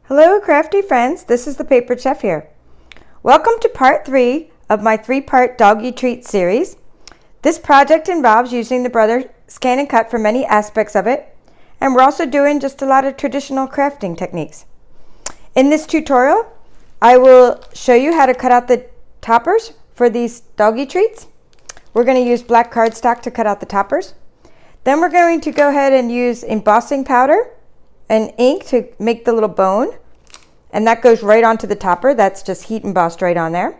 Hello crafty friends, this is the Paper Chef here. Welcome to part 3 of my 3-part Doggie Treat series. This project involves using the Brother ScanNCut for many aspects of it, and we're also doing just a lot of traditional crafting techniques. In this tutorial, I will show you how to cut out the toppers for these Doggie Treats. We're going to use black cardstock to cut out the toppers. Then we're going to go ahead and use embossing powder and ink to make the little bone, and that goes right onto the topper. That's just heat embossed right on there.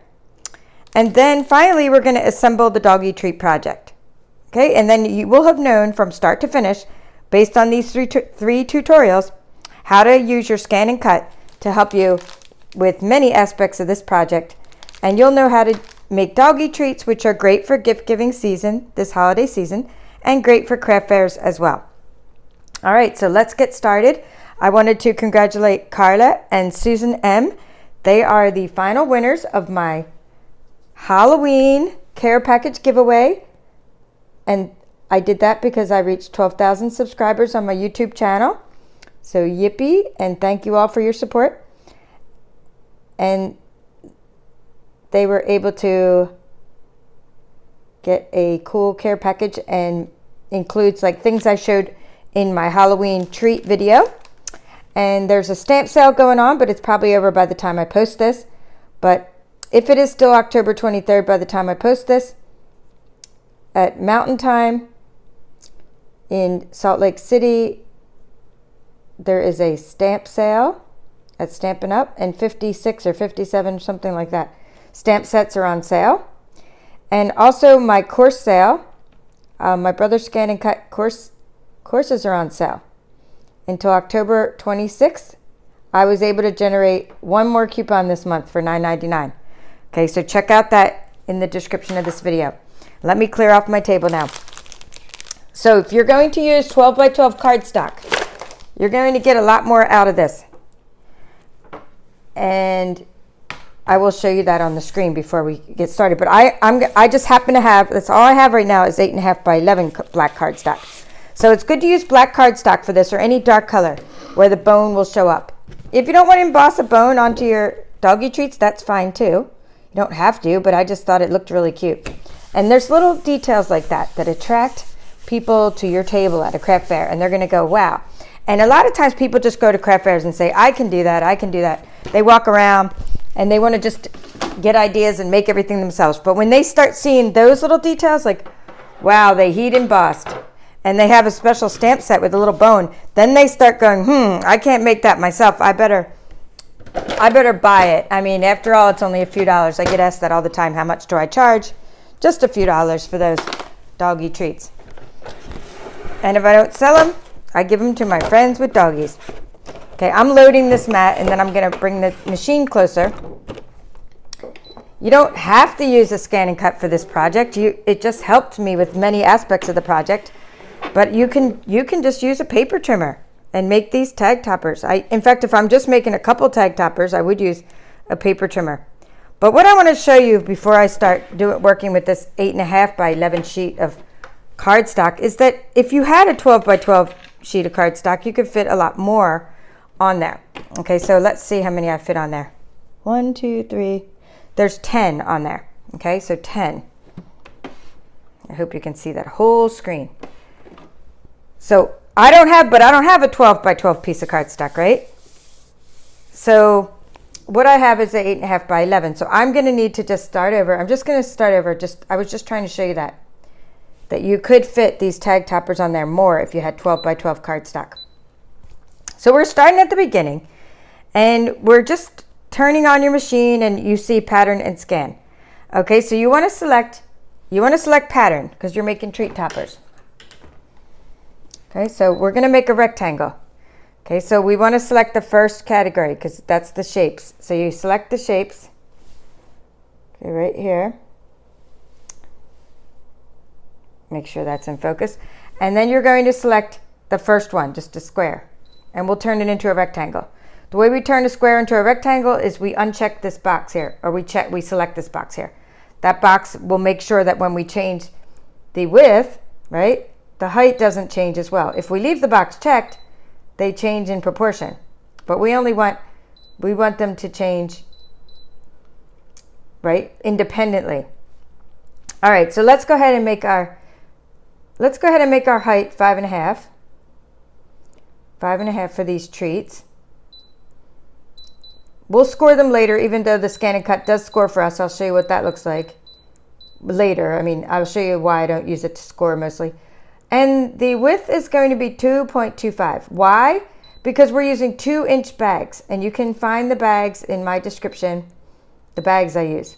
And then finally we're going to assemble the Doggie Treat project. Okay, and then you will have known from start to finish, based on these three tutorials, how to use your ScanNCut to help you with many aspects of this project. And you'll know how to make Doggie Treats, which are great for gift giving season, this holiday season, and great for craft fairs as well. All right, so let's get started. I wanted to congratulate Carla and Susan M. They are the final winners of my Halloween care package giveaway. And I did that because I reached 12,000 subscribers on my YouTube channel. So yippee, and thank you all for your support. And they were able to get a cool care package and includes like things I showed in my Halloween treat video. And there's a stamp sale going on, but it's probably over by the time I post this. But if it is still October 23rd by the time I post this, at Mountain Time in Salt Lake City, there is a stamp sale at Stampin' Up, and 56 or 57, something like that, stamp sets are on sale. And also my course sale, my Brother ScanNCut courses are on sale until October 26th. I was able to generate one more coupon this month for $9.99. Okay, so check out that in the description of this video. Let me clear off my table now. So if you're going to use 12 by 12 cardstock, you're going to get a lot more out of this. And I will show you that on the screen before we get started. But I just happen to have, that's all I have right now is 8.5 by 11 black cardstock. So it's good to use black cardstock for this, or any dark color where the bone will show up. If you don't want to emboss a bone onto your Doggie Treats, that's fine too. You don't have to, but I just thought it looked really cute. And there's little details like that that attract people to your table at a craft fair, and they're going to go, wow. And a lot of times people just go to craft fairs and say, I can do that, I can do that. They walk around and they want to just get ideas and make everything themselves. But when they start seeing those little details, like, wow, they heat embossed, and they have a special stamp set with a little bone, then they start going, I can't make that myself. I better buy it. I mean, after all, it's only a few dollars. I get asked that all the time. How much do I charge? Just a few dollars for those Doggie Treats. And if I don't sell them, I give them to my friends with doggies. Okay, I'm loading this mat, and then I'm going to bring the machine closer. You don't have to use a ScanNCut for this project. It just helped me with many aspects of the project. But you can just use a paper trimmer and make these tag toppers. In fact, if I'm just making a couple tag toppers, I would use a paper trimmer. But what I want to show you before I start working with this 8.5 by 11 sheet of cardstock is that if you had a 12 by 12 sheet of cardstock, you could fit a lot more on there. Okay, so let's see how many I fit on there. 1, 2, 3. There's 10 on there. Okay, so 10. I hope you can see that whole screen. So I don't have a 12 by 12 piece of cardstock, right? So what I have is an 8.5 by 11. So I'm going to need to just start over. I'm just going to start over. I was just trying to show you that you could fit these tag toppers on there more if you had 12 by 12 cardstock. So we're starting at the beginning, and we're just turning on your machine, and you see pattern and scan. Okay, so you want to select pattern because you're making treat toppers. Okay, so we're going to make a rectangle. Okay, so we want to select the first category because that's the shapes. So you select the shapes. Okay, right here. Make sure that's in focus. And then you're going to select the first one, just a square. And we'll turn it into a rectangle. The way we turn a square into a rectangle is we uncheck this box here, or we select this box here. That box will make sure that when we change the width, right, the height doesn't change as well. If we leave the box checked, they change in proportion. But we only want We want them to change, right, independently. All right, so let's go ahead and make our height 5.5. 5.5 for these treats. We'll score them later, even though the ScanNCut does score for us. I'll show you what that looks like later. I mean, I'll show you why I don't use it to score mostly. And the width is going to be 2.25. Why? Because we're using 2-inch bags, and you can find the bags in my description, the bags I use.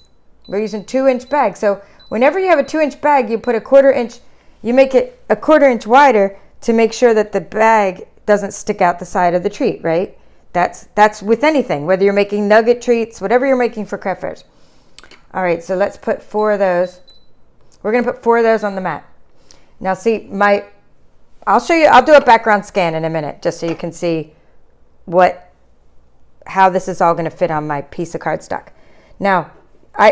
We're using 2-inch bags. So whenever you have a 2-inch bag, you put a 1/4 inch, you make it a 1/4 inch wider to make sure that the bag doesn't stick out the side of the treat, right? That's with anything, whether you're making nugget treats, whatever you're making for craft fairs. All right, so let's put 4 of those. We're gonna put 4 of those on the mat. Now see, I'll show you, I'll do a background scan in a minute, just so you can see how this is all gonna fit on my piece of cardstock. Now, I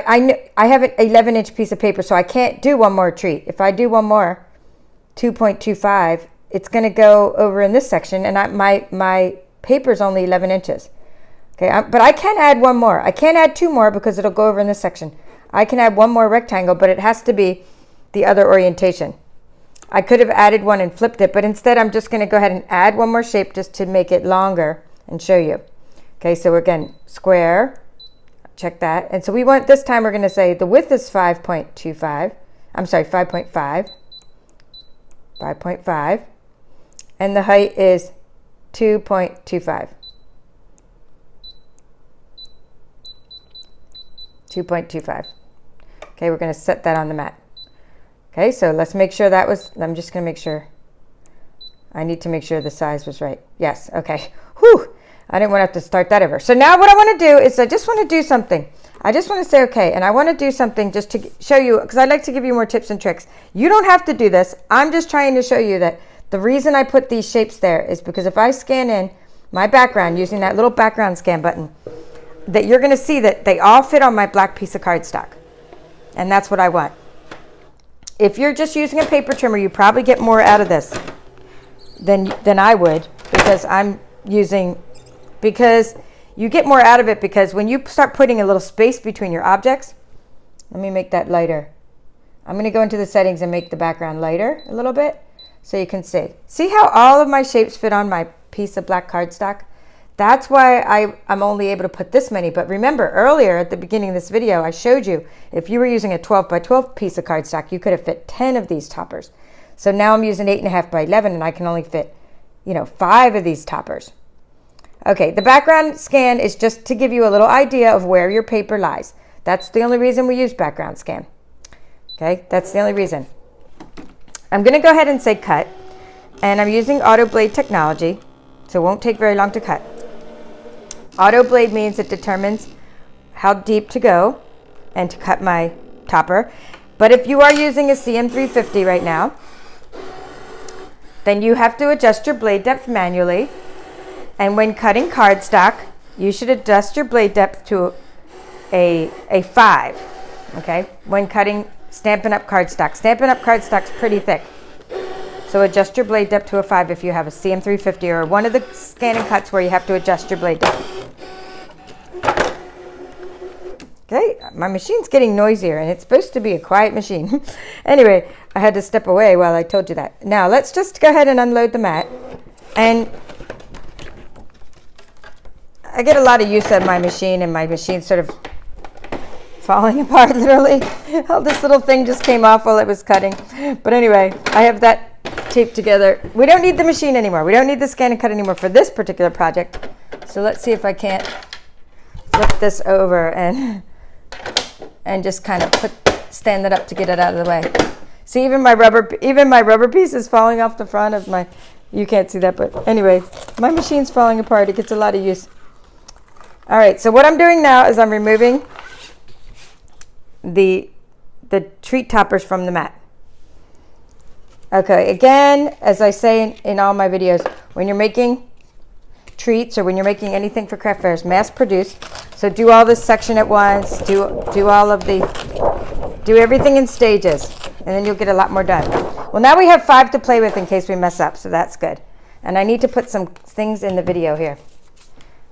have an 11-inch piece of paper, so I can't do one more treat. If I do one more, 2.25, it's gonna go over in this section, and my paper is only 11 inches. Okay, but I can add one more. I can't add 2 more because it'll go over in this section. I can add one more rectangle, but it has to be the other orientation. I could have added one and flipped it, but instead I'm just going to go ahead and add one more shape just to make it longer and show you. Okay, so again, square, check that. And so we want, this time we're going to say the width is 5.25. I'm sorry, 5.5. 5.5. And the height is 2.25. 2.25. Okay, we're going to set that on the mat. Okay, so let's make sure that was, I'm just going to make sure. I need to make sure the size was right. Yes, okay. Whew, I didn't want to have to start that over. So now what I want to do is I just want to do something. I just want to say okay, and I want to do something just to show you, because I'd like to give you more tips and tricks. You don't have to do this. I'm just trying to show you that the reason I put these shapes there is because if I scan in my background using that little background scan button, that you're going to see that they all fit on my black piece of cardstock. And that's what I want. If you're just using a paper trimmer, you probably get more out of this than I would, because because you get more out of it because when you start putting a little space between your objects, let me make that lighter. I'm going to go into the settings and make the background lighter a little bit so you can see. See how all of my shapes fit on my piece of black cardstock? That's why I'm only able to put this many. But remember, earlier at the beginning of this video, I showed you if you were using a 12 by 12 piece of cardstock, you could have fit 10 of these toppers. So now I'm using 8.5 by 11, and I can only fit, 5 of these toppers. Okay, the background scan is just to give you a little idea of where your paper lies. That's the only reason we use background scan. Okay, that's the only reason. I'm going to go ahead and say cut, and I'm using auto blade technology, so it won't take very long to cut. Auto blade means it determines how deep to go and to cut my topper. But if you are using a CM350 right now, then you have to adjust your blade depth manually. And when cutting cardstock, you should adjust your blade depth to a 5. Okay? When cutting Stampin' Up! Cardstock. Stampin' Up! Cardstock's pretty thick. So adjust your blade depth to a 5 if you have a CM350 or one of the ScanNCuts where you have to adjust your blade depth. Okay, my machine's getting noisier, and it's supposed to be a quiet machine. Anyway, I had to step away while I told you that. Now, let's just go ahead and unload the mat. And I get a lot of use out of my machine, and my machine's sort of falling apart, literally. Oh, this little thing just came off while it was cutting. But anyway, I have that taped together. We don't need the machine anymore. We don't need the ScanNCut anymore for this particular project. So let's see if I can't flip this over and just kind of stand it up to get it out of the way. See, even my rubber piece is falling off the front of my, you can't see that, but anyway, my machine's falling apart. It gets a lot of use. All right, so what I'm doing now is I'm removing the treat toppers from the mat. Okay, again, as I say in all my videos, when you're making treats or when you're making anything for craft fairs, mass produce. So do all this section at once, do everything in stages, and then you'll get a lot more done. Well, now we have 5 to play with in case we mess up, so that's good. And I need to put some things in the video here.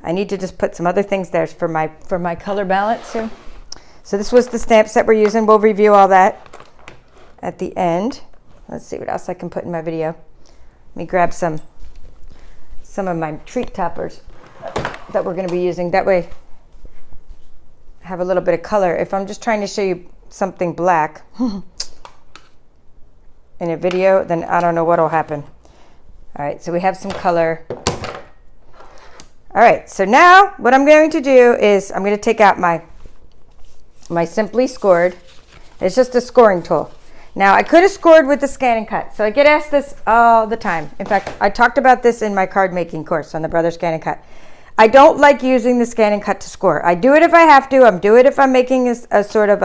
I need to just put some other things there for my color balance too. So this was the stamp set we're using. We'll review all that at the end. Let's see what else I can put in my video. Let me grab some of my treat toppers that we're going to be using. That way I have a little bit of color. If I'm just trying to show you something black in a video, then I don't know what will happen. All right, so we have some color. All right, so now what I'm going to do is I'm going to take out my Simply Scored. It's just a scoring tool. Now, I could have scored with the ScanNCut. So I get asked this all the time. In fact, I talked about this in my card making course on the Brother ScanNCut. I don't like using the ScanNCut to score. I do it if I have to. I do it if I'm making a sort of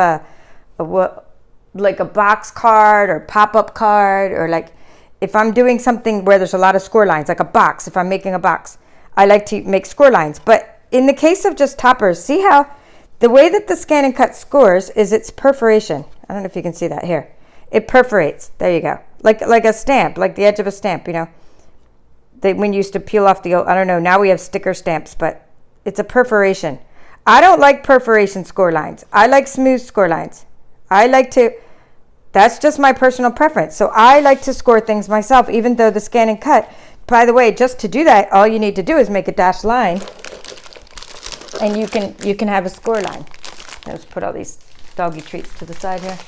like a box card or pop-up card, or like if I'm doing something where there's a lot of score lines, like a box. If I'm making a box, I like to make score lines. But in the case of just toppers, see how the way that the ScanNCut scores is it's perforation. I don't know if you can see that here. It perforates. There you go. Like a stamp, like the edge of a stamp, you know. When you used to peel off the old, I don't know, now we have sticker stamps, but it's a perforation. I don't like perforation score lines. I like smooth score lines. That's just my personal preference. So I like to score things myself, even though the ScanNCut, by the way, just to do that, all you need to do is make a dashed line, and you can have a score line. Let's put all these Doggie Treats to the side here.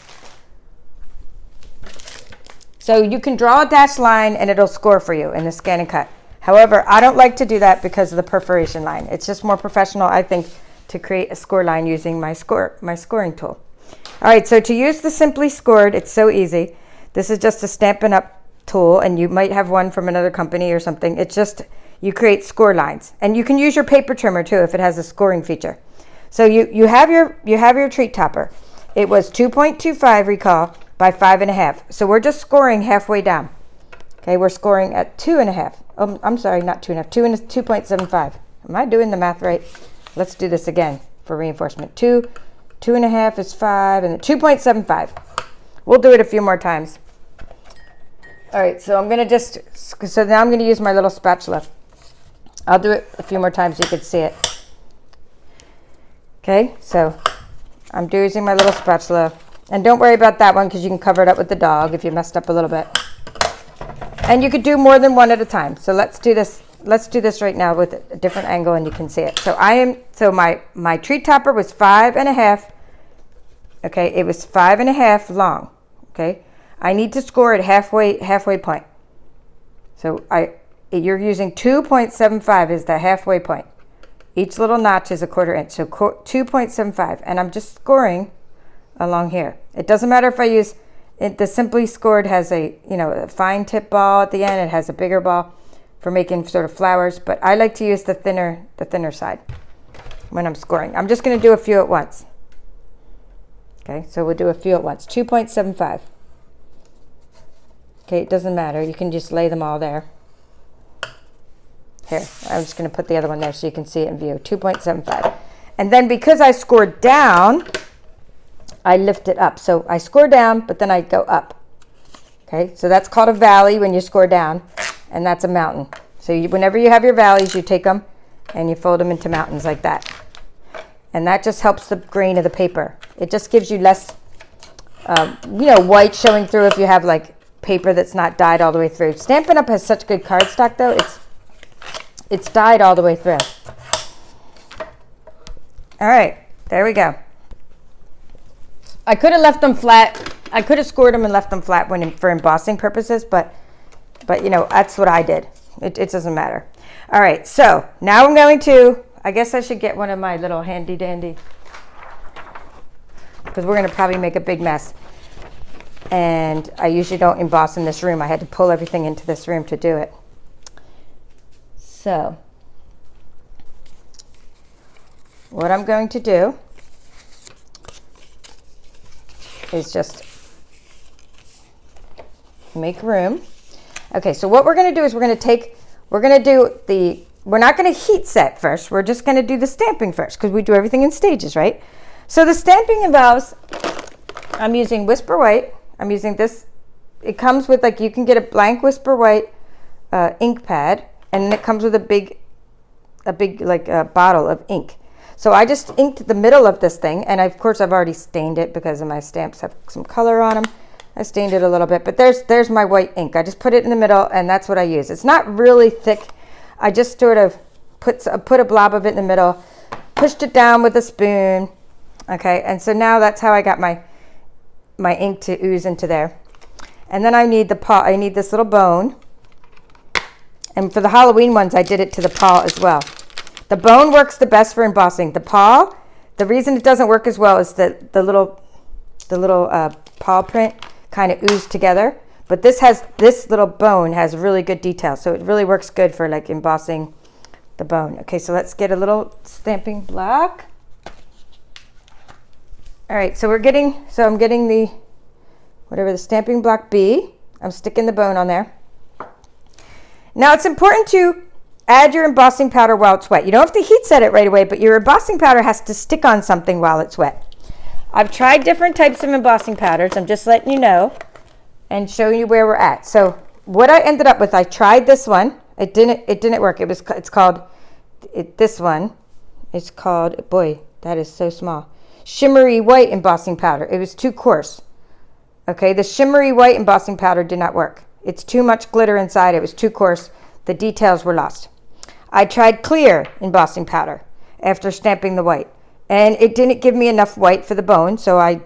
So you can draw a dashed line and it'll score for you in the ScanNCut. However, I don't like to do that because of the perforation line. It's just more professional, I think, to create a score line using my scoring tool. All right, so to use the Simply Scored, it's so easy. This is just a Stampin' Up tool, and you might have one from another company or something. It's just, you create score lines. And you can use your paper trimmer too if it has a scoring feature. So you have your treat topper. It was 2.25, recall, by 5.5. So we're just scoring halfway down. Okay, we're scoring at 2.5. Oh, I'm sorry, not 2.5. 2.75. Am I doing the math right? Let's do this again for reinforcement. 2.5 is 5, and 2.75. We'll do it a few more times. All right, so now I'm gonna use my little spatula. I'll do it a few more times so you can see it. Okay, so I'm using my little spatula. And don't worry about that one because you can cover it up with the dog if you messed up a little bit. And you could do more than one at a time. So let's do this. Let's do this right now with a different angle and you can see it. So my treat topper was 5.5. Okay, it was 5.5 long. Okay, I need to score it halfway point. So you're using 2.75 is the halfway point. Each little notch is a 1/4 inch. So 2.75, and I'm just scoring along here. It doesn't matter if I use it. The Simply Scored has a fine tip ball at the end. It has a bigger ball for making sort of flowers, but I like to use the thinner side when I'm scoring. I'm just going to do a few at once. Okay, so we'll do a few at once. 2.75. Okay, it doesn't matter. You can just lay them all there. Here, I'm just going to put the other one there so you can see it in view. 2.75. And then because I scored down, I lift it up. So I score down, but then I go up. Okay, so that's called a valley when you score down, and that's a mountain. So whenever you have your valleys, you take them and you fold them into mountains like that. And that just helps the grain of the paper. It just gives you less, white showing through if you have like paper that's not dyed all the way through. Stampin' Up! Has such good cardstock though. It's dyed all the way through. All right, there we go. I could have left them flat. I could have scored them and left them flat for embossing purposes, but that's what I did. It doesn't matter. All right, so now I'm going to, I guess I should get one of my little handy dandy, because we're going to probably make a big mess. And I usually don't emboss in this room. I had to pull everything into this room to do it. So what I'm going to do is just make room. Okay, so what we're going to do is we're not going to heat set first. We're just going to do the stamping first because we do everything in stages, right? So the stamping involves, I'm using Whisper White. I'm using this. It comes with, you can get a blank Whisper White ink pad, and then it comes with a big big like a bottle of ink. So I just inked the middle of this thing, and of course I've already stained it because my stamps have some color on them. I stained it a little bit, but there's my white ink. I just put it in the middle, and that's what I use. It's not really thick. I just sort of put a blob of it in the middle, pushed it down with a spoon. Okay, and so now that's how I got my ink to ooze into there. And then I need I need this little bone. And for the Halloween ones, I did it to the paw as well. The bone works the best for embossing. The paw, the reason it doesn't work as well is that the little paw print kind of oozed together. But this little bone has really good detail, so it really works good for like embossing the bone. Okay, so let's get a little stamping block. All right, so I'm getting the stamping block B. I'm sticking the bone on there. Now it's important to add your embossing powder while it's wet. You don't have to heat set it right away, but your embossing powder has to stick on something while it's wet. I've tried different types of embossing powders. I'm just letting you know and showing you where we're at. So what I ended up with, I tried this one. It didn't work. This one is called, boy, that is so small, shimmery white embossing powder. It was too coarse. Okay, the shimmery white embossing powder did not work. It's too much glitter inside. It was too coarse. The details were lost. I tried clear embossing powder after stamping the white, and it didn't give me enough white for the bone, so I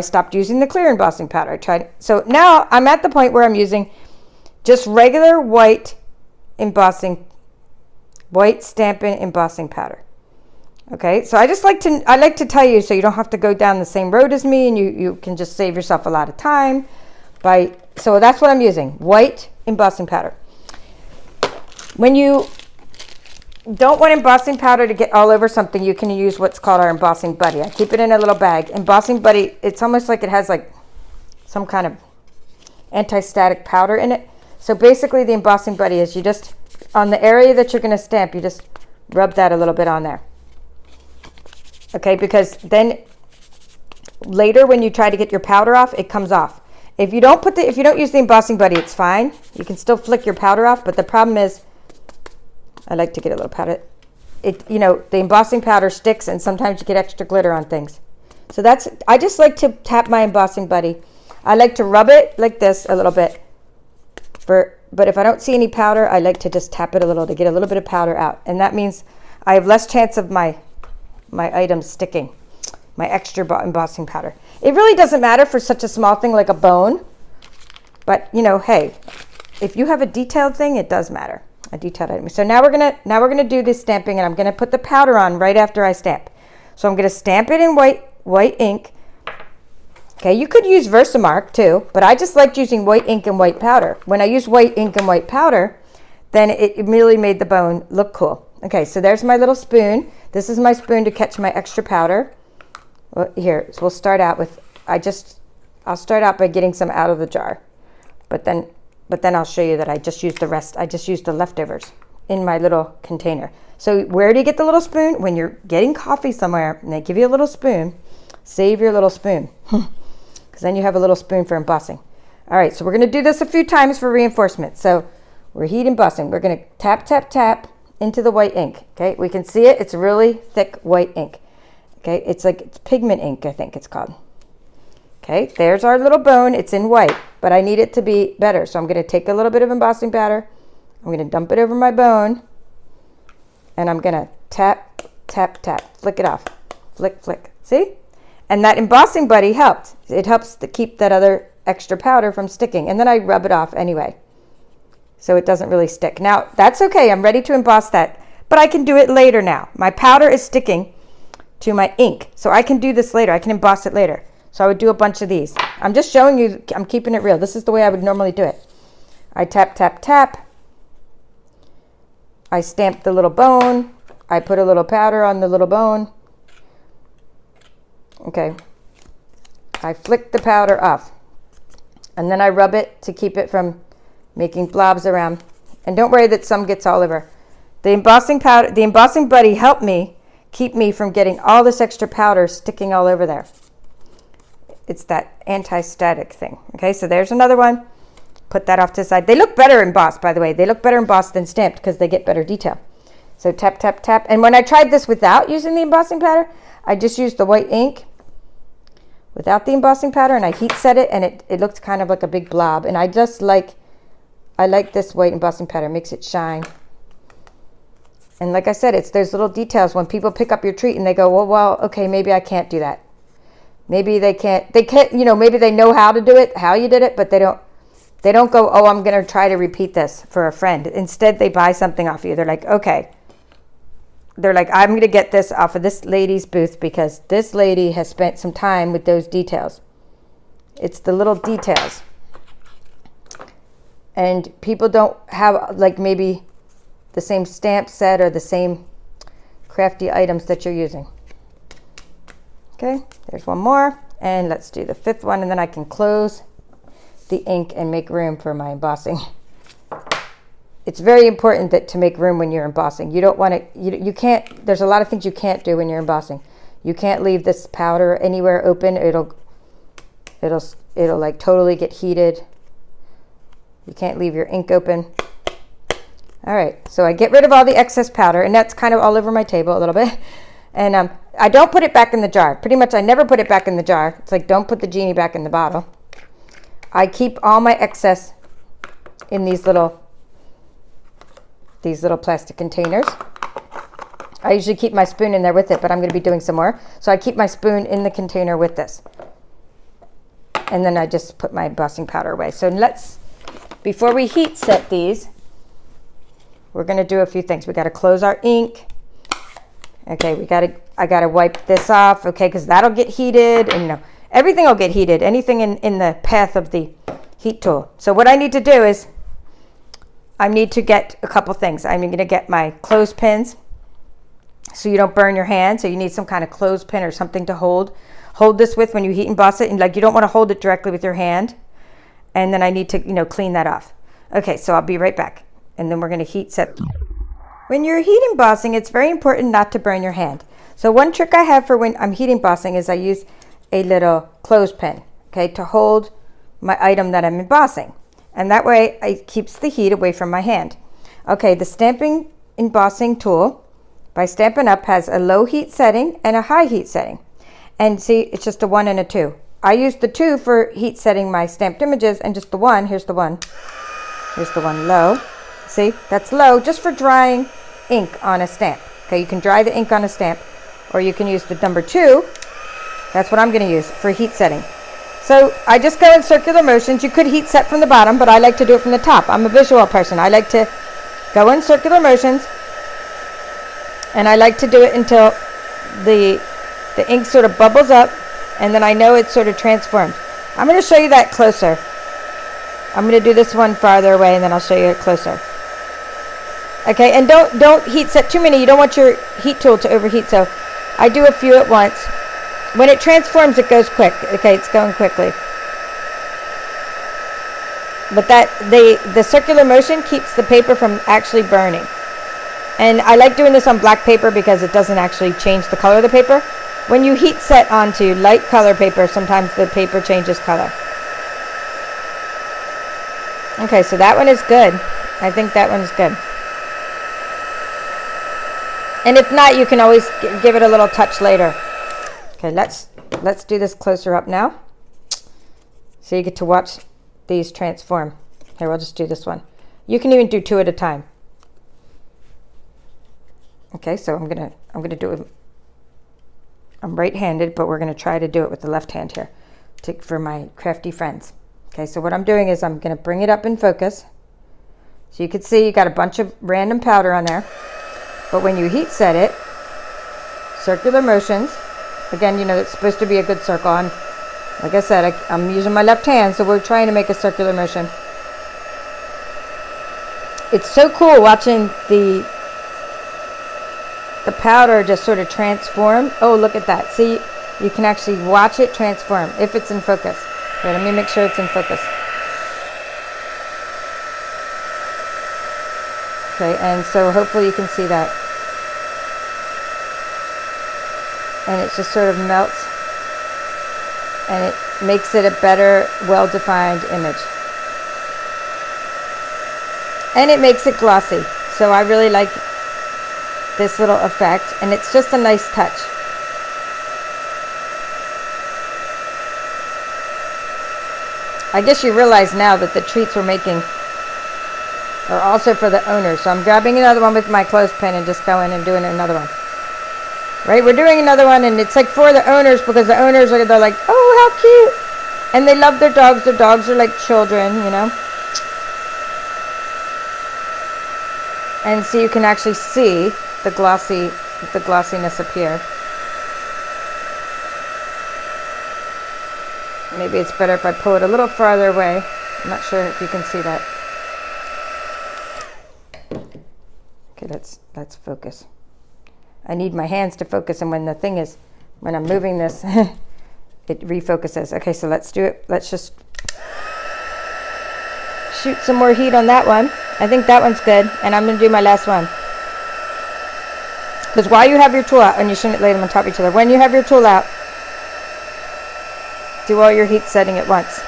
stopped using the clear embossing powder. So now I'm at the point where I'm using just regular white stamping embossing powder. Okay, so I like to tell you so you don't have to go down the same road as me, and you can just save yourself a lot of time so that's what I'm using, white embossing powder. When you don't want embossing powder to get all over something, you can use what's called our embossing buddy. I keep it in a little bag. Embossing buddy, it's almost like it has like some kind of anti-static powder in it. So basically the embossing buddy is you just, on the area that you're going to stamp, you just rub that a little bit on there. Okay, because then later when you try to get your powder off, it comes off. If you don't use the embossing buddy, it's fine. You can still flick your powder off, but the problem is, I like to get a little powder. The embossing powder sticks, and sometimes you get extra glitter on things. So I just like to tap my embossing buddy. I like to rub it like this a little bit. But if I don't see any powder, I like to just tap it a little to get a little bit of powder out. And that means I have less chance of my items sticking, my extra embossing powder. It really doesn't matter for such a small thing like a bone. But, hey, if you have a detailed thing, it does matter. A detailed item. So now we're gonna do this stamping, and I'm gonna put the powder on right after I stamp. So I'm gonna stamp it in white ink. Okay, you could use Versamark too, but I just liked using white ink and white powder. When I use white ink and white powder, then it really made the bone look cool. Okay, so there's my little spoon. This is my spoon to catch my extra powder. Well, here, so we'll start out with, I'll start out by getting some out of the jar, but then I'll show you that I just used the rest. I just used the leftovers in my little container. So where do you get the little spoon? When you're getting coffee somewhere and they give you a little spoon, save your little spoon, because then you have a little spoon for embossing. All right, so we're gonna do this a few times for reinforcement. So we're heat embossing. We're gonna tap, tap, tap into the white ink, okay? We can see it, it's really thick white ink, okay? It's pigment ink, I think it's called. Okay, there's our little bone. It's in white, but I need it to be better. So I'm going to take a little bit of embossing powder. I'm going to dump it over my bone, and I'm going to tap, tap, tap, flick it off. Flick, flick. See? And that embossing buddy helped. It helps to keep that other extra powder from sticking. And then I rub it off anyway, so it doesn't really stick. Now, that's okay. I'm ready to emboss that, but I can do it later now. My powder is sticking to my ink, so I can do this later. I can emboss it later. So I would do a bunch of these. I'm just showing you, I'm keeping it real. This is the way I would normally do it. I tap, tap, tap. I stamp the little bone. I put a little powder on the little bone. Okay. I flick the powder off. And then I rub it to keep it from making blobs around. And don't worry that some gets all over. The embossing powder, the embossing buddy helped me keep me from getting all this extra powder sticking all over there. It's that anti-static thing. Okay, so there's another one. Put that off to the side. They look better embossed, by the way. They look better embossed than stamped because they get better detail. So tap, tap, tap. And when I tried this without using the embossing powder, I just used the white ink without the embossing powder, and I heat set it, and it looked kind of like a big blob. And I like this white embossing powder. It makes it shine. And like I said, it's those little details when people pick up your treat and they go, well, okay, maybe I can't do that. Maybe they can't, you know, maybe they know how to do it, how you did it, but they don't go, oh, I'm going to try to repeat this for a friend. Instead, they buy something off you. They're like, okay. They're like, I'm going to get this off of this lady's booth because this lady has spent some time with those details. It's the little details. And people don't have, like, maybe the same stamp set or the same crafty items that you're using. Okay, there's one more. And let's do the 5th one, and then I can close the ink and make room for my embossing. It's very important that to make room when you're embossing. You don't want to, you can't, there's a lot of things you can't do when you're embossing. You can't leave this powder anywhere open. It'll like totally get heated. You can't leave your ink open. All right, so I get rid of all the excess powder, and that's kind of all over my table a little bit. And I don't put it back in the jar. Pretty much I never put it back in the jar. It's like, don't put the genie back in the bottle. I keep all my excess in these little plastic containers. I usually keep my spoon in there with it, but I'm going to be doing some more. So I keep my spoon in the container with this. And then I just put my embossing powder away. So before we heat set these, we're going to do a few things. We got to close our ink. Okay, I got to wipe this off, okay, because that'll get heated, and you know, everything will get heated, anything in the path of the heat tool. So what I need to do is I need to get a couple things. I'm going to get my clothespins so you don't burn your hand. So you need some kind of clothespin or something to hold this with when you heat emboss it. And like, you don't want to hold it directly with your hand. And then I need to, you know, clean that off. Okay, so I'll be right back. And then we're going to heat set. When you're heat embossing, it's very important not to burn your hand. So one trick I have for when I'm heat embossing is I use a little clothespin, okay, to hold my item that I'm embossing. And that way it keeps the heat away from my hand. Okay, the stamping embossing tool by Stampin' Up! Has a low heat setting and a high heat setting. And see, it's just a 1 and a 2. I use the 2 for heat setting my stamped images, and just the 1, here's the 1. Here's the 1 low. See, that's low just for drying ink on a stamp. Okay, you can dry the ink on a stamp, or you can use the number 2. That's what I'm going to use for heat setting. So I just go in circular motions. You could heat set from the bottom, but I like to do it from the top. I'm a visual person. I like to go in circular motions, and I like to do it until the ink sort of bubbles up, and then I know it's sort of transformed. I'm going to show you that closer. I'm going to do this one farther away, and then I'll show you it closer. Okay, and don't heat set too many. You don't want your heat tool to overheat, so I do a few at once. When it transforms, it goes quick. Okay, it's going quickly. But the circular motion keeps the paper from actually burning. And I like doing this on black paper because it doesn't actually change the color of the paper. When you heat set onto light color paper, sometimes the paper changes color. Okay, so that one is good. I think that one's good. And if not, you can always give it a little touch later. Okay, let's do this closer up now. So you get to watch these transform. Here, we'll just do this one. You can even do 2 at a time. Okay, so I'm gonna do it. I'm right-handed, but we're gonna try to do it with the left hand here for my crafty friends. Okay, so what I'm doing is I'm gonna bring it up in focus. So you can see you got a bunch of random powder on there. But when you heat set it, circular motions, again, you know, it's supposed to be a good circle. And like I said, I'm using my left hand, so we're trying to make a circular motion. It's so cool watching the powder just sort of transform. Oh, look at that. See, you can actually watch it transform if it's in focus. Okay, let me make sure it's in focus. Okay, and so hopefully you can see that. And it just sort of melts, and it makes it a better, well-defined image. And it makes it glossy. So I really like this little effect, and it's just a nice touch. I guess you realize now that the treats we're making are also for the owners. So I'm grabbing another one with my clothespin and just going and doing another one. Right, we're doing another one, and it's like for the owners, because the owners are, they're like, oh, how cute, and they love their dogs. Their dogs are like children, you know. And so you can actually see the glossiness appear. Maybe it's better if I pull it a little farther away. I'm not sure if you can see that. Okay, let's focus. I need my hands to focus, and when I'm moving this, it refocuses. Okay, so let's do it. Let's just shoot some more heat on that one. I think that one's good, and I'm going to do my last one. Because while you have your tool out, and you shouldn't lay them on top of each other, when you have your tool out, do all your heat setting at once.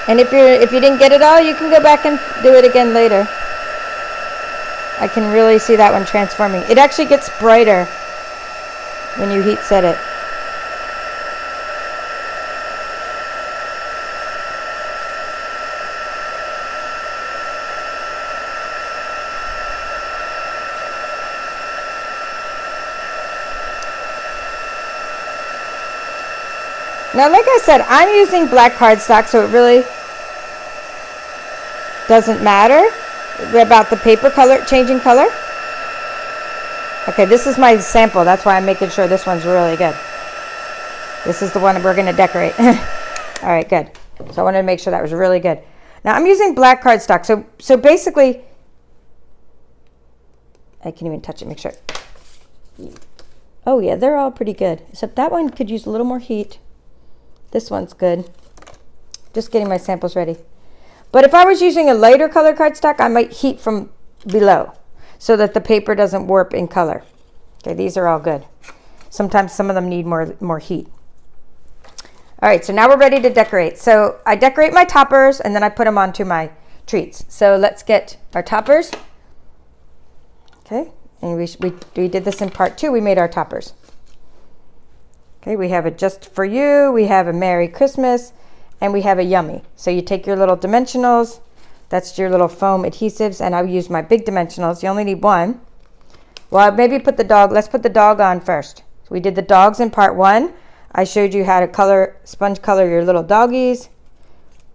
And if you didn't get it all, you can go back and do it again later. I can really see that one transforming. It actually gets brighter when you heat set it. Now, like I said, I'm using black cardstock, so it really doesn't matter about the paper color changing color. Okay, this is my sample. That's why I'm making sure this one's really good. This is the one we're going to decorate. All right, good. So I wanted to make sure that was really good. Now I'm using black cardstock. So basically, I can even touch it, make sure. Oh yeah, they're all pretty good. Except that one could use a little more heat. This one's good. Just getting my samples ready. But if I was using a lighter color cardstock, I might heat from below so that the paper doesn't warp in color. Okay, these are all good. Sometimes some of them need more heat. All right, so now we're ready to decorate. So I decorate my toppers, and then I put them onto my treats. So let's get our toppers. Okay, and we did this in part 2. We made our toppers. Okay, we have a Just For You, we have a Merry Christmas, and we have a Yummy. So you take your little dimensionals, that's your little foam adhesives, and I use my big dimensionals. You only need one. Well, maybe put the dog, let's put the dog on first. So we did the dogs in part 1. I showed you how to sponge color your little doggies.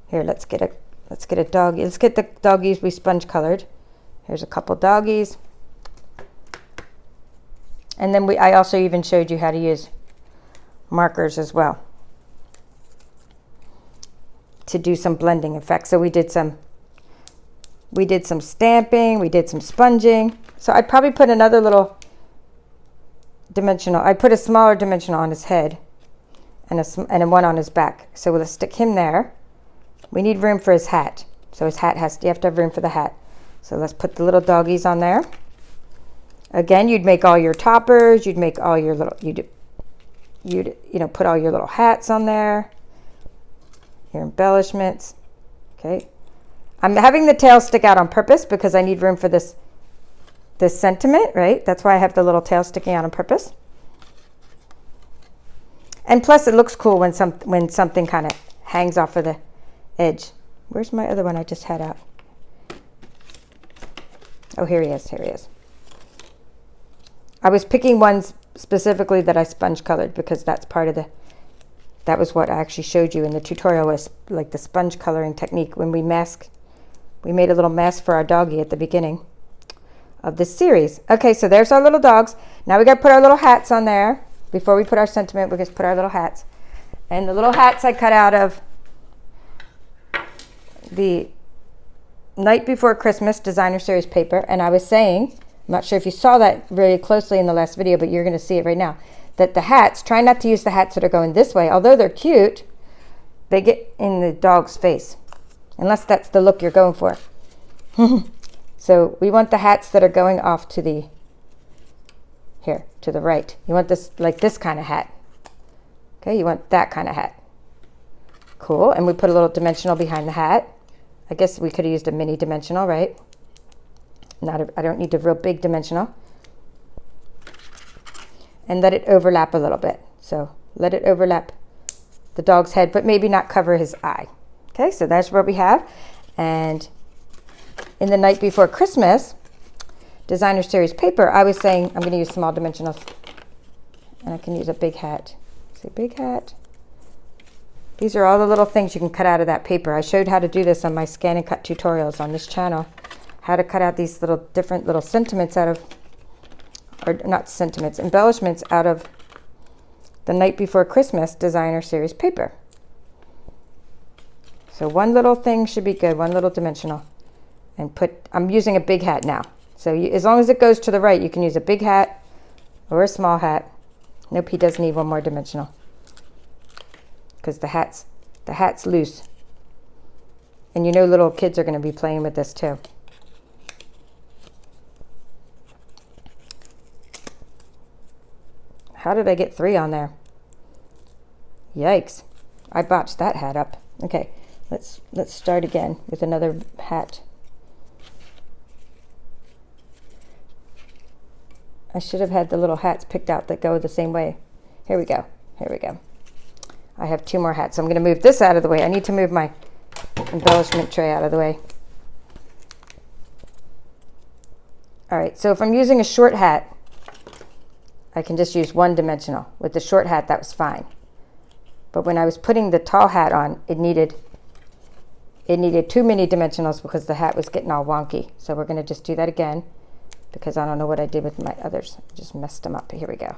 Here, let's get a doggy. Let's get the doggies we sponge colored. Here's a couple doggies. And then I also even showed you how to use markers as well to do some blending effects. So we did some stamping, we did some sponging. So I'd probably put another little dimensional. I put a smaller dimensional on his head and a one on his back. So we'll stick him there. We need room for his hat. So his hat you have to have room for the hat. So let's put the little doggies on there. Again, you'd make all your toppers, you'd make all your little, you'd put all your little hats on there, your embellishments. Okay, I'm having the tail stick out on purpose because I need room for this sentiment, right? That's why I have the little tail sticking out on purpose. And plus it looks cool when something kind of hangs off of the edge. Where's my other one I just had out? Oh, here he is. I was picking ones specifically that I sponge colored because that's part of that was what I actually showed you in the tutorial, was like the sponge coloring technique when we made a little mask for our doggie at the beginning of this series. Okay, so there's our little dogs. Now we got to put our little hats on there. Before we put our sentiment, we just put our little hats. And the little hats I cut out of the Night Before Christmas designer series paper. And I was saying, I'm not sure if you saw that very closely in the last video, but you're going to see it right now, that the hats, try not to use the hats that are going this way. Although they're cute, they get in the dog's face, unless that's the look you're going for. So we want the hats that are going off to the right. You want this, like this kind of hat. Okay, you want that kind of hat. Cool, and we put a little dimensional behind the hat. I guess we could have used a mini dimensional, right? I don't need a real big dimensional. And let it overlap a little bit. So let it overlap the dog's head, but maybe not cover his eye. Okay, so that's what we have. And in the Night Before Christmas designer series paper, I was saying I'm going to use small dimensionals, and I can use a big hat. See, big hat. These are all the little things you can cut out of that paper. I showed how to do this on my ScanNCut tutorials on this channel. How to cut out these little different little sentiments out of, or not sentiments, embellishments out of the Night Before Christmas designer series paper. So one little thing should be good, one little dimensional. And I'm using a big hat now. So as long as it goes to the right, you can use a big hat or a small hat. Nope, he does need one more dimensional, because the hat's loose. And you know little kids are going to be playing with this too. How did I get 3 on there? Yikes. I botched that hat up. Okay, let's start again with another hat. I should have had the little hats picked out that go the same way. Here we go. Here we go. I have 2 more hats. So I'm going to move this out of the way. I need to move my embellishment tray out of the way. All right, so if I'm using a short hat, I can just use one dimensional. With the short hat, that was fine. But when I was putting the tall hat on, it needed too many dimensionals because the hat was getting all wonky. So we're going to just do that again, because I don't know what I did with my others. I just messed them up. Here we go.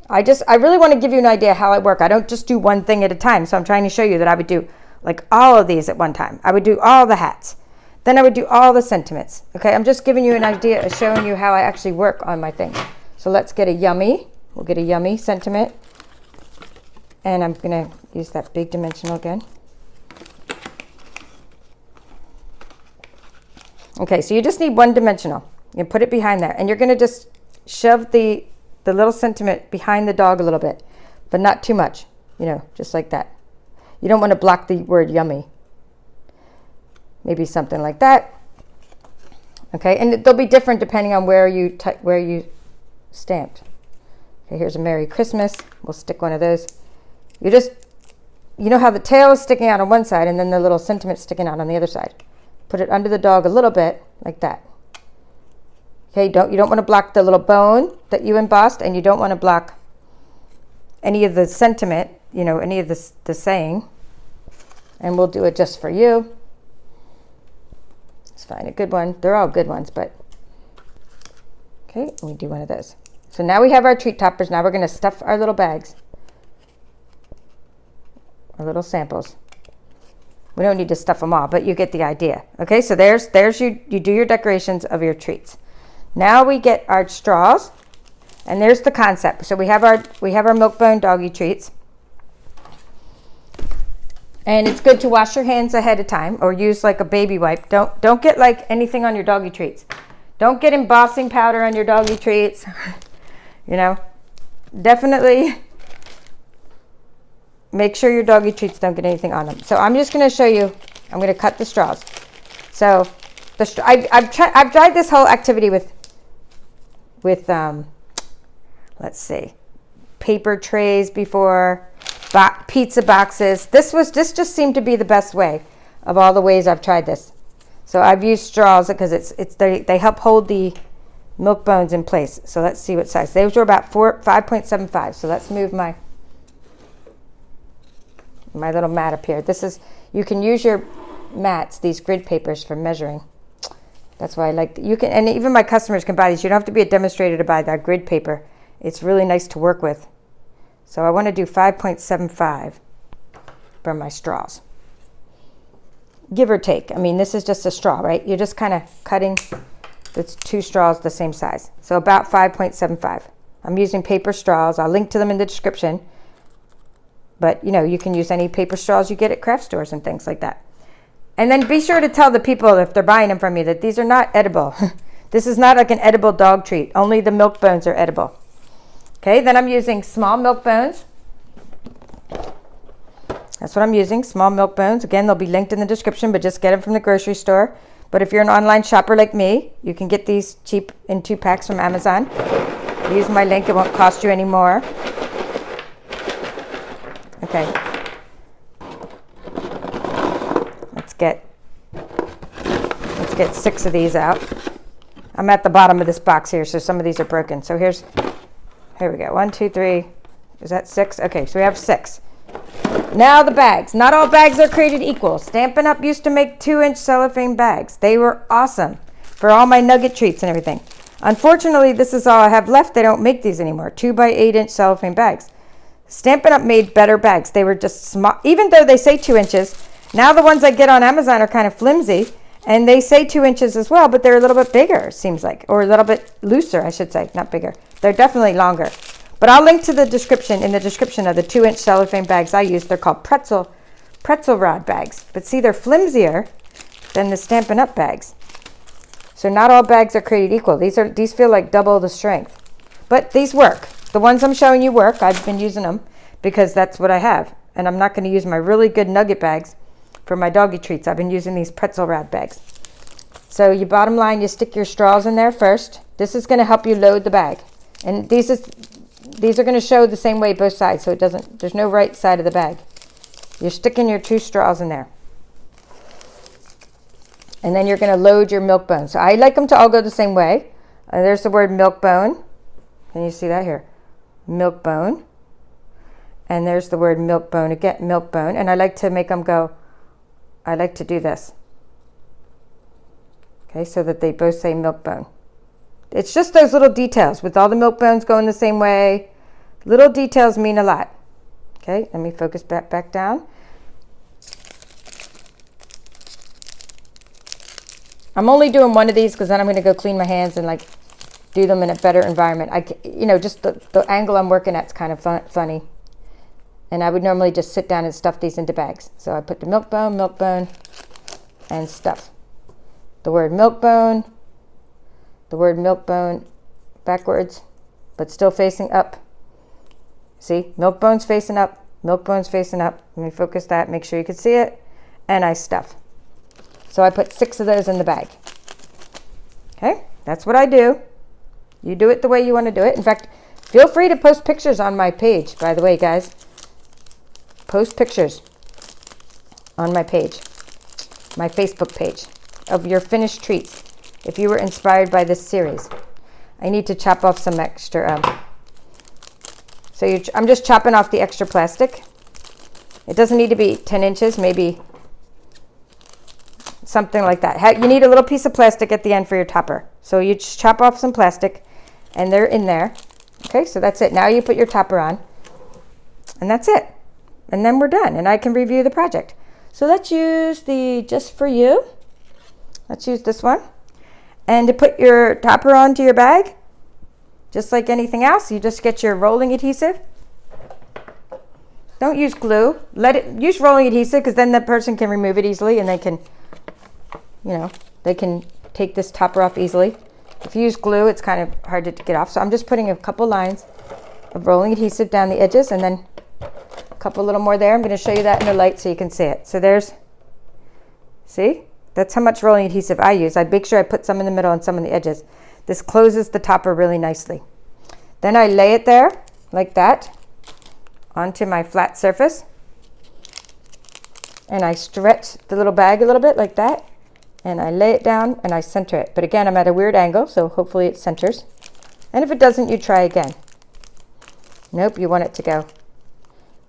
I really want to give you an idea how I work. I don't just do one thing at a time. So I'm trying to show you that I would do like all of these at one time. I would do all the hats. Then I would do all the sentiments. Okay, I'm just giving you an idea of showing you how I actually work on my thing. So let's get a yummy. We'll get a yummy sentiment. And I'm going to use that big dimensional again. Okay, so you just need one dimensional. You put it behind there, and you're going to just shove the little sentiment behind the dog a little bit, but not too much, you know, just like that. You don't want to block the word yummy. Maybe something like that. Okay, and they'll be different depending on where you stamped. Okay, here's a Merry Christmas. We'll stick one of those. You know how the tail is sticking out on one side and then the little sentiment sticking out on the other side. Put it under the dog a little bit, like that. Okay, you don't want to block the little bone that you embossed, and you don't want to block any of the sentiment, you know, any of the saying. And we'll do it just for you. Let's find a good one. They're all good ones, but okay, let me do one of those. So now we have our treat toppers. Now we're going to stuff our little bags, our little samples. We don't need to stuff them all, but you get the idea. Okay, so there's you do your decorations of your treats. Now we get our straws, and there's the concept. So we have our milk bone doggy treats. And it's good to wash your hands ahead of time, or use like a baby wipe. Don't get like anything on your doggy treats. Don't get embossing powder on your doggy treats. You know, definitely make sure your doggy treats don't get anything on them. So I'm just going to show you. I'm going to cut the straws. So I've tried this whole activity with let's see, paper trays before, pizza boxes. This just seemed to be the best way of all the ways I've tried this. So I've used straws because they help hold the milk bones in place. So let's see what size. Those were about 5.75. So let's move my little mat up here. You can use your mats, these grid papers, for measuring. That's why I like, and even my customers can buy these. You don't have to be a demonstrator to buy that grid paper. It's really nice to work with. So I want to do 5.75 for my straws. Give or take. I mean, this is just a straw, right? You're just kind of cutting the 2 straws the same size. So about 5.75. I'm using paper straws. I'll link to them in the description. But, you know, you can use any paper straws you get at craft stores and things like that. And then be sure to tell the people, if they're buying them from you, that these are not edible. This is not like an edible dog treat. Only the milk bones are edible. Okay, then I'm using small milk bones. That's what I'm using, small milk bones. Again, they'll be linked in the description, but just get them from the grocery store. But if you're an online shopper like me, you can get these cheap in 2 packs from Amazon. Use my link, it won't cost you any more. Okay. Let's get 6 of these out. I'm at the bottom of this box here, so some of these are broken. So here we go. 1, 2, 3. Is that 6? Okay, so we have 6. Now the bags. Not all bags are created equal. Stampin' Up! Used to make 2-inch cellophane bags. They were awesome for all my nugget treats and everything. Unfortunately, this is all I have left. They don't make these anymore. 2 by 8-inch cellophane bags. Stampin' Up! Made better bags. They were just small. Even though they say 2 inches, now the ones I get on Amazon are kind of flimsy. And they say 2 inches as well, but they're a little bit bigger, it seems like. Or a little bit looser, I should say. Not bigger. They're definitely longer. But I'll link to the description, in the description of the 2-inch cellophane bags I use. They're called pretzel rod bags. But see, they're flimsier than the Stampin' Up! Bags. So not all bags are created equal. These feel like double the strength. But these work. The ones I'm showing you work. I've been using them because that's what I have. And I'm not going to use my really good nugget bags for my doggy treats. I've been using these pretzel rod bags. So you bottom line, you stick your straws in there first. This is going to help you load the bag. And these are going to show the same way both sides, so there's no right side of the bag. You're sticking your 2 straws in there. And then you're going to load your milk bone. So I like them to all go the same way. There's the word milk bone. Can you see that here? Milk bone. And there's the word milk bone again, milk bone. And I like to make them go, I like to do this. Okay, so that they both say milk bone. It's just those little details with all the milk bones going the same way. Little details mean a lot. Okay, let me focus back down. I'm only doing one of these because then I'm going to go clean my hands and like do them in a better environment. Just the angle I'm working at is kind of funny. And I would normally just sit down and stuff these into bags. So I put the milk bone, and stuff. The word milk bone backwards, but still facing up. See, milk bone's facing up, milk bone's facing up. Let me focus that, make sure you can see it. And I stuff. So I put 6 of those in the bag. Okay, that's what I do. You do it the way you want to do it. In fact, feel free to post pictures on my page, by the way, guys. Post pictures on my page, my Facebook page, of your finished treats if you were inspired by this series. I need to chop off some extra. I'm just chopping off the extra plastic. It doesn't need to be 10 inches, maybe something like that. You need a little piece of plastic at the end for your topper. So you just chop off some plastic and they're in there. Okay, so that's it. Now you put your topper on and that's it. And then we're done and I can review the project. So let's use the Just For You. Let's use this one. And to put your topper onto your bag, just like anything else, you just get your rolling adhesive. Don't use glue. Use rolling adhesive because then the person can remove it easily and they can take this topper off easily. If you use glue, it's kind of hard to get off. So I'm just putting a couple lines of rolling adhesive down the edges and then a couple little more there. I'm going to show you that in the light so you can see it. So see? That's how much rolling adhesive I use. I make sure I put some in the middle and some on the edges. This closes the topper really nicely. Then I lay it there like that onto my flat surface. And I stretch the little bag a little bit like that. And I lay it down and I center it. But again, I'm at a weird angle, so hopefully it centers. And if it doesn't, you try again. Nope, you want it to go.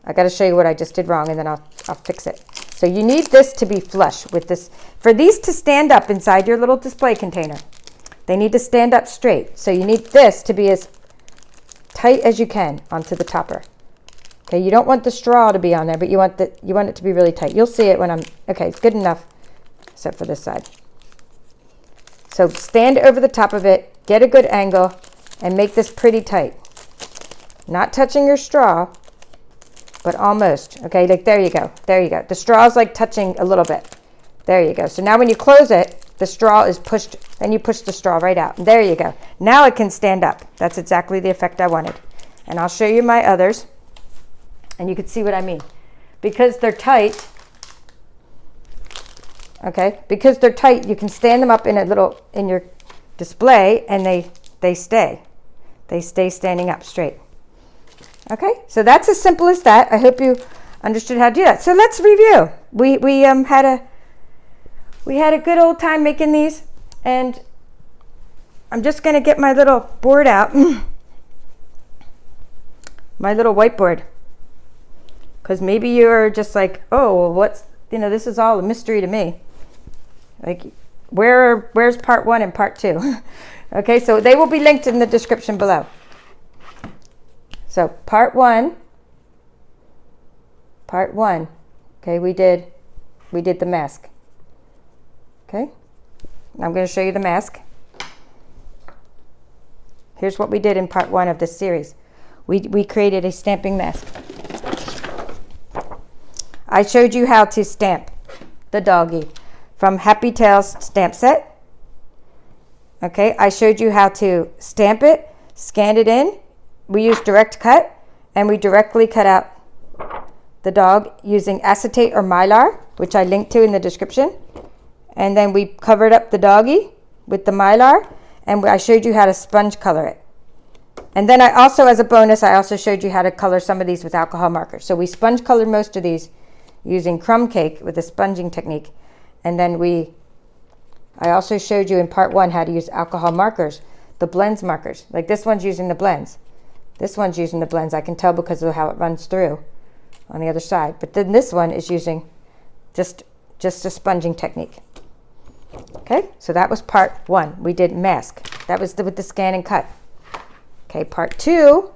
I got to show you what I just did wrong and then I'll fix it. So you need this to be flush with this. For these to stand up inside your little display container, they need to stand up straight. So you need this to be as tight as you can onto the topper. Okay, you don't want the straw to be on there, but you want it to be really tight. You'll see it when okay, it's good enough, except for this side. So stand over the top of it, get a good angle, and make this pretty tight. Not touching your straw, but almost. Okay, like there you go. There you go. The straw is like touching a little bit. There you go. So now when you close it, the straw is pushed, then you push the straw right out. There you go. Now it can stand up. That's exactly the effect I wanted. And I'll show you my others, and you can see what I mean. because they're tight, okay, because they're tight, you can stand them up in your display, and they stay standing up straight. Okay, so that's as simple as that. I hope you understood how to do that. So let's review. We had a good old time making these, and I'm just going to get my little board out, my little whiteboard, because maybe you're just like, oh, well, this is all a mystery to me. Like, where's part 1 and part 2? Okay, so they will be linked in the description below. So part one, okay, we did the mask. Okay, I'm going to show you the mask. Here's what we did in part 1 of this series. We created a stamping mask. I showed you how to stamp the doggy from Happy Tales stamp set. Okay, I showed you how to stamp it, scan it in. We used direct cut, and we directly cut out the dog using acetate or mylar, which I linked to in the description. And then we covered up the doggy with the mylar, and I showed you how to sponge color it. And then I also, as a bonus, I also showed you how to color some of these with alcohol markers. So we sponge colored most of these using crumb cake with a sponging technique. And then I also showed you in part 1 how to use alcohol markers, the blends markers. Like this one's using the blends. This one's using the blends. I can tell because of how it runs through on the other side. But then this one is using just a sponging technique. Okay, so that was part 1. We did mask. That was with the scan and cut. Okay, part 2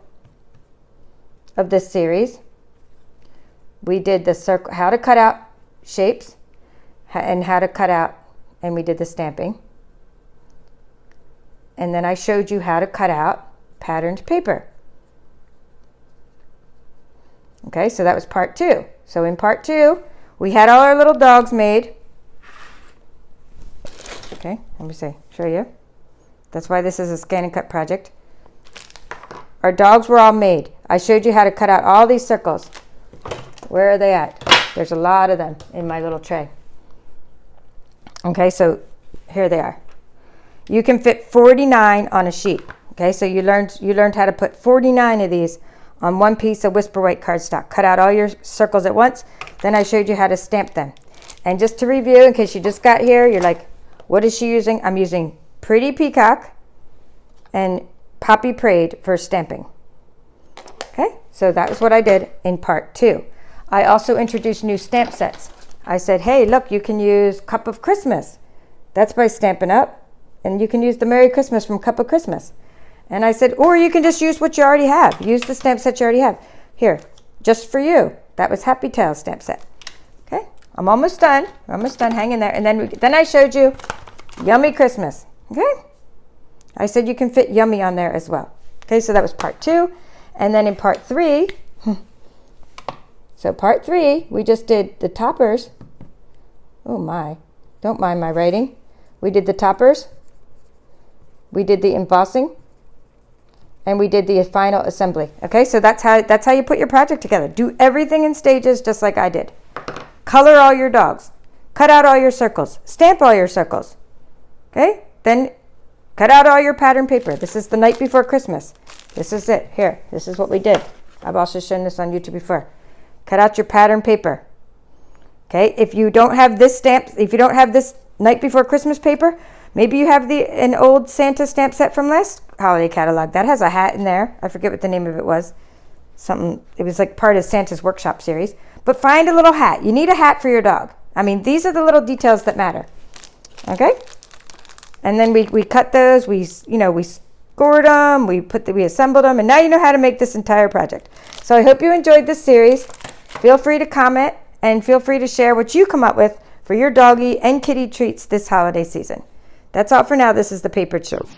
of this series, we did the circle, how to cut out shapes, and how to cut out, and we did the stamping. And then I showed you how to cut out patterned paper. Okay, so that was part 2. So in part 2, we had all our little dogs made. Okay, let me show you. That's why this is a scan and cut project. Our dogs were all made. I showed you how to cut out all these circles. Where are they at? There's a lot of them in my little tray. Okay, so here they are. You can fit 49 on a sheet. Okay, so you learned how to put 49 of these on one piece of Whisper White cardstock. Cut out all your circles at once. Then I showed you how to stamp them. And just to review, in case you just got here, you're like, what is she using? I'm using Pretty Peacock and Poppy Parade for stamping. Okay, so that was what I did in part 2. I also introduced new stamp sets. I said, hey, look, you can use Cup of Christmas. That's by Stampin' Up. And you can use the Merry Christmas from Cup of Christmas. And I said, or you can just use what you already have. Use the stamp set you already have. Here, just for you. That was Happy Tales stamp set. Okay, I'm almost done. We're almost done. Hang in there. And then I showed you Yummy Christmas. Okay, I said you can fit Yummy on there as well. Okay, so that was part 2. And then in part 3, so part 3, we just did the toppers. Oh my, don't mind my writing. We did the toppers. We did the embossing. And we did the final assembly. Okay, so that's how you put your project together. Do everything in stages just like I did. Color all your dogs. Cut out all your circles. Stamp all your circles. Okay, then cut out all your pattern paper. This is the night before Christmas. This is it. Here, this is what we did. I've also shown this on YouTube before. Cut out your pattern paper. Okay, if you don't have this stamp, if you don't have this night before Christmas paper, maybe you have an old Santa stamp set from last holiday catalog. That has a hat in there. I forget what the name of it was. It was like part of Santa's workshop series. But find a little hat. You need a hat for your dog. I mean, these are the little details that matter. Okay? And then we cut those. We scored them. We assembled them. And now you know how to make this entire project. So I hope you enjoyed this series. Feel free to comment and feel free to share what you come up with for your doggy and kitty treats this holiday season. That's all for now. This is the Papered Show.